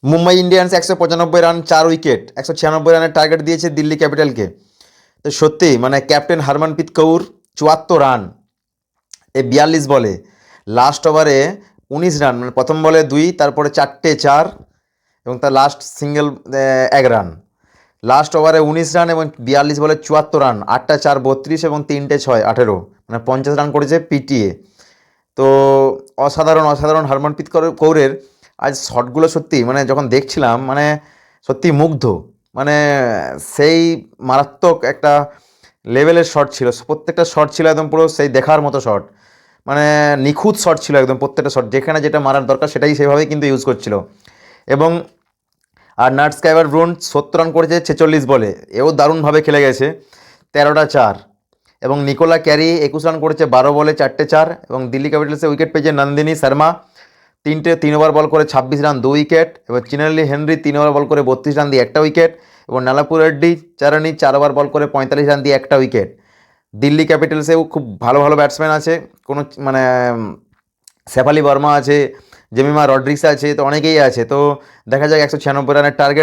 Mumbai Indians 195 run 4 wicket, 196 রানের target দিয়েছে দিল্লি ক্যাপিটালকে। তো সত্যি মানে ক্যাপ্টেন হরমনপ্রীত কৌর 74 রান এই 42 বলে, লাস্ট ওভারে 19 রান, মানে প্রথম বলে 2, তারপরে 4টে 4 এবং তার লাস্ট সিঙ্গেল 1 রান। লাস্ট ওভারে 19 রান এবং 42 বলে 74 রান, 8টা 4 32 এবং 3টে 6 18, মানে 50 রান করেছে পিটিএ। তো অসাধারণ অসাধারণ হরমনপ্রীত কৌরের আজ শটগুলো সত্যি মানে যখন দেখছিলাম মানে সত্যি মুগ্ধ, মানে সেই মারাত্মক একটা লেভেলের শট ছিল, প্রত্যেকটা শট ছিল একদম পুরো সেই দেখার মতো শট, মানে নিখুঁত শট ছিল একদম প্রত্যেকটা শট, যেখানে যেটা মারার দরকার সেটাই সেভাবেই কিন্তু ইউজ করছিল। এবং আর নাট স্কাইবার ব্রুন 70 রান করেছে 46 বলে, এও দারুণভাবে খেলে গেছে, 13টা 4। এবং নিকোলা ক্যারি 21 রান করেছে 12 বলে 4টে 4। এবং দিল্লি ক্যাপিটালসে উইকেট পেয়েছে নন্দিনী শর্মা, 3 ওভার বল করে 26 রান 2 উইকেট। এবার চিনালি হেনরি 3 ওভার বল করে 32 রান দিয়ে 1টা উইকেট। এবং নালাপুর রেড্ডি চারানি 4 ওভার বল করে 45 রান দিয়ে 1টা উইকেট। দিল্লি ক্যাপিটালসেও খুব ভালো ভালো ব্যাটসম্যান আছে, কোনো মানে শেফালি বর্মা আছে, জেমিমা রড্রিক্স আছে, তো অনেকেই আছে। তো দেখা যাক 196 রানের টার্গেট